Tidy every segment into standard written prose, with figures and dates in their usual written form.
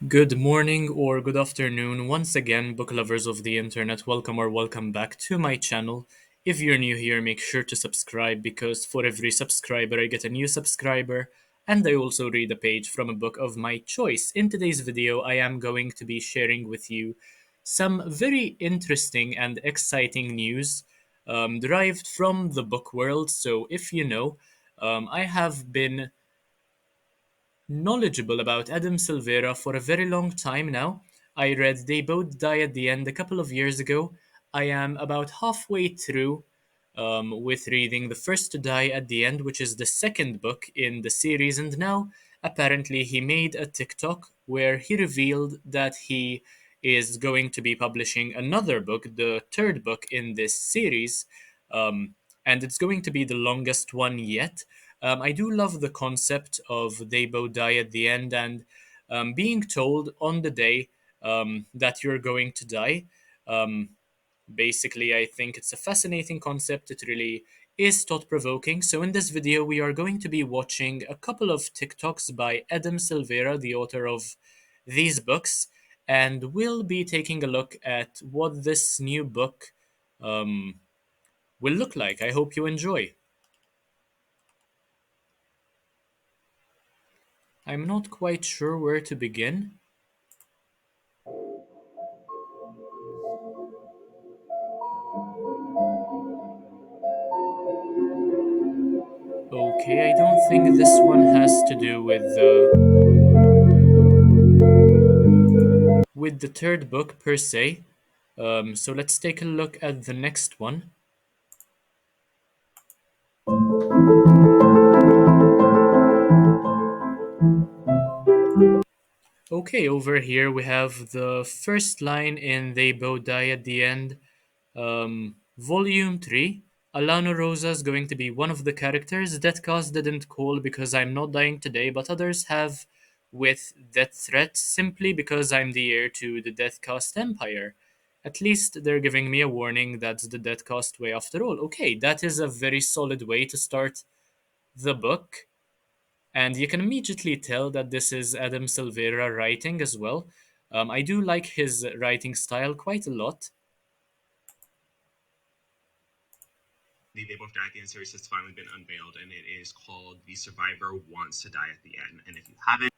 Good morning or good afternoon. Once again, book lovers of the internet, welcome or welcome back to my channel. If you're new here, make sure to subscribe because for every subscriber, I get a new subscriber and I also read a page from a book of my choice. In today's video, I am going to be sharing with you some very interesting and exciting news derived from the book world. So, if you know, I have been knowledgeable about Adam Silvera for a very long time now. I read They Both Die at the End a couple of years ago. I am about halfway through with reading The First to Die at the End, which is the second book in the series, and now apparently he made a TikTok where he revealed that he is going to be publishing another book, the third book in this series, um, and it's going to be the longest one yet. I do love the concept of they both die at the end and being told on the day that you're going to die. Um, Basically, I think it's a fascinating concept. It really is thought provoking. So, in this video, we are going to be watching a couple of TikToks by Adam Silvera, the author of these books, and we'll be taking a look at what this new book um, will look like. I hope you enjoy. I'm not quite sure where to begin. Okay, I don't think this one has to do with the third book per se. So let's take a look at the next one. Okay, over here we have the first line in They Both Die at the End, Volume 3. Alana Rosa is going to be one of the characters. Deathcast didn't call because I'm not dying today, but others have with death threats simply because I'm the heir to the Deathcast empire. At least they're giving me a warning that's the Deathcast way after all. Okay, that is a very solid way to start the book. And you can immediately tell that this is Adam Silvera writing as well. I do like his writing style quite a lot. The They Both Die at the End series has finally been unveiled, and it is called The Survivor Wants to Die at the End. And if you haven't,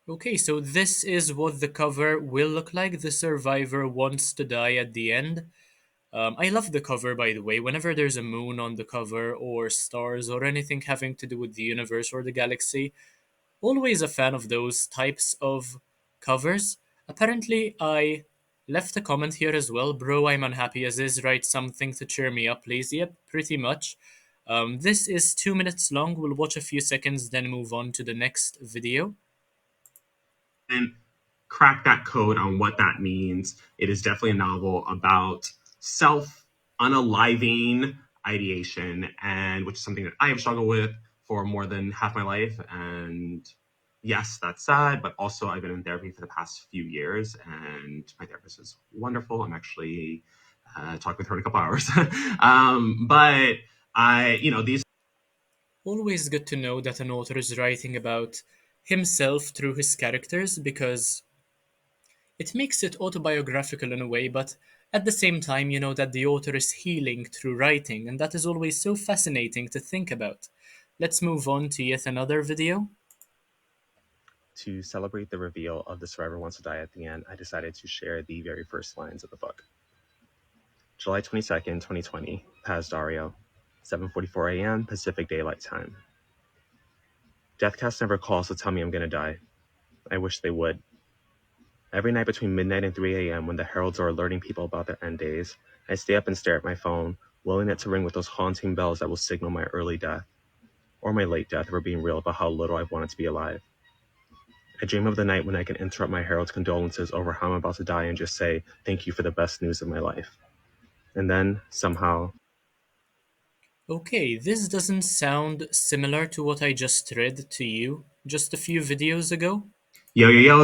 Okay, so this is what the cover will look like. The survivor wants to die at the end. I love the cover, by the way. Whenever there's a moon on the cover, or stars, or anything having to do with the universe or the galaxy, always a fan of those types of covers. Apparently, I left a comment here as well. Bro, I'm unhappy as is. Write something to cheer me up, please. Yep, pretty much. This is 2 minutes long. We'll watch a few seconds, then move on to the next video. then crack that code on what that means. It is definitely a novel about self unaliving ideation, and which is something that I have struggled with for more than half my life. And yes, that's sad, but also I've been in therapy for the past few years, and my therapist is wonderful. I'm actually talking with her in a couple hours. But these Always good to know that an author is writing about himself through his characters because it makes it autobiographical in a way, but at the same time, you know that the author is healing through writing, and that is always so fascinating to think about. Let's move on to yet another video. To celebrate the reveal of The Survivor Wants to Die at the End, I decided to share the very first lines of the book. July 22nd, 2020, Paz Dario, 7:44 a.m. Pacific Daylight Time. Deathcast never calls to tell me I'm gonna die. I wish they would. Every night between midnight and 3 a.m. when the heralds are alerting people about their end days, I stay up and stare at my phone, willing it to ring with those haunting bells that will signal my early death, or my late death if we're being real about how little I've wanted to be alive. I dream of the night when I can interrupt my herald's condolences over how I'm about to die and just say, thank you for the best news of my life. And then, somehow, Okay, this doesn't sound similar to what I just read to you just a few videos ago. yo, yo, yo,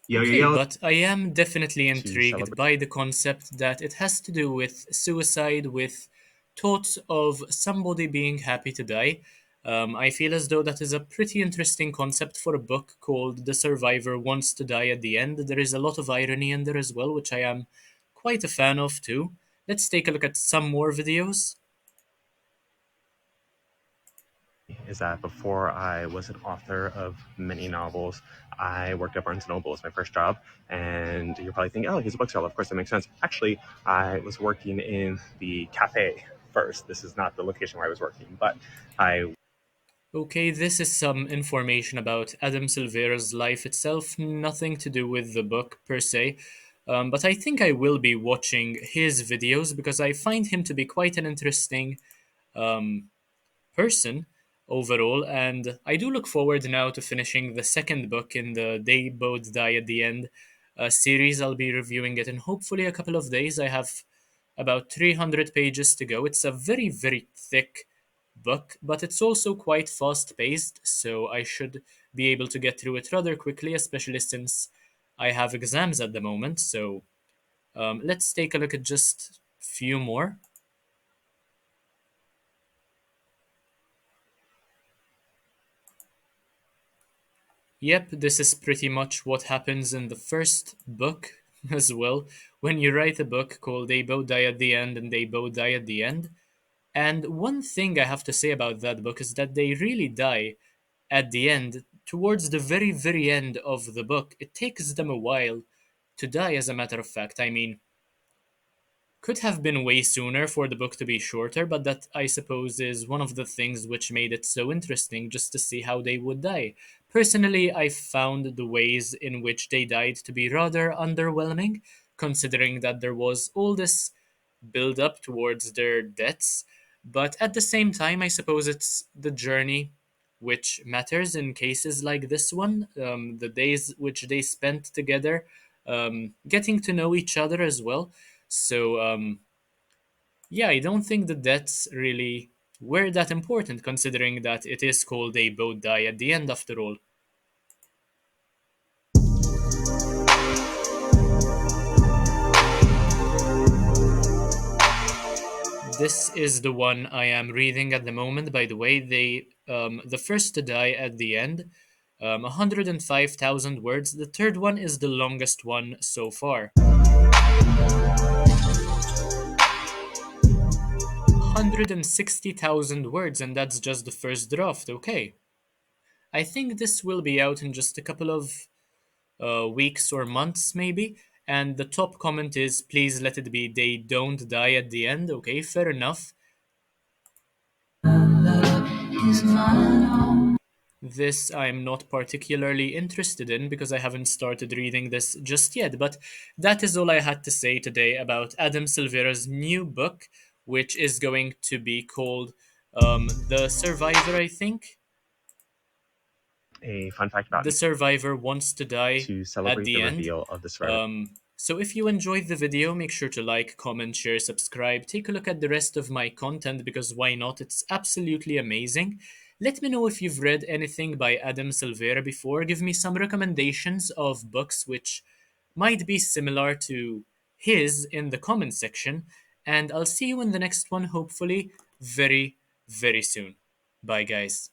yo, yo, Okay, yo, but I am definitely to intrigued celebrate. by the concept that it has to do with suicide, with thoughts of somebody being happy to die. I feel as though that is a pretty interesting concept for a book called The Survivor Wants to Die at the End. There is a lot of irony in there as well, which I am quite a fan of too. Let's take a look at some more videos. Is that before I was an author of many novels, I worked at Barnes& Noble as my first job. And you're probably thinking, oh, he's a bookseller. Of course, that makes sense. Actually, I was working in the cafe first. This is not the location where I was working, but I Okay, this is some information about Adam Silvera's life itself, nothing to do with the book per se. But I think I will be watching his videos because I find him to be quite an interesting um, person overall, and I do look forward now to finishing the second book in the They Both Die at the End series. I'll be reviewing it in hopefully a couple of days. I have about 300 pages to go. It's a very, very thick book, but it's also quite fast paced, so I should be able to get through it rather quickly, especially since I have exams at the moment. So let's take a look at just a few more. Yep, this is pretty much what happens in the first book as well. When you write a book called They Both Die at the End and They Both Die at the End. And one thing I have to say about that book is that they really die at the end, towards the very, very end of the book. It takes them a while to die, as a matter of fact. I mean, could have been way sooner for the book to be shorter, but that I suppose is one of the things which made it so interesting, just to see how they would die. Personally, I found the ways in which they died to be rather underwhelming, considering that there was all this build up towards their deaths. But at the same time, I suppose it's the journey which matters in cases like this one, the days which they spent together, getting to know each other as well. So, yeah, I don't think the deaths really were that important, considering that it is called They Both Die at the End after all. This is the one I am reading at the moment. By the way, the first to die at the end, 105,000 words. The third one is the longest one so far. 160,000 words, and that's just the first draft. Okay. I think this will be out in just a couple of weeks or months, maybe. And the top comment is, please let it be they don't die at the end. Okay, fair enough. This I'm not particularly interested in because I haven't started reading this just yet. But that is all I had to say today about Adam Silvera's new book, which is going to be called The Survivor, I think. a fun fact about The me Survivor Wants to Die to at celebrate the the end. reveal of the Survivor. So if you enjoyed the video, make sure to like, comment, share, subscribe. Take a look at the rest of my content because why not? It's absolutely amazing. Let me know if you've read anything by Adam Silvera before. Give me some recommendations of books which might be similar to his in the comment section. And I'll see you in the next one, hopefully, very, very soon. Bye, guys.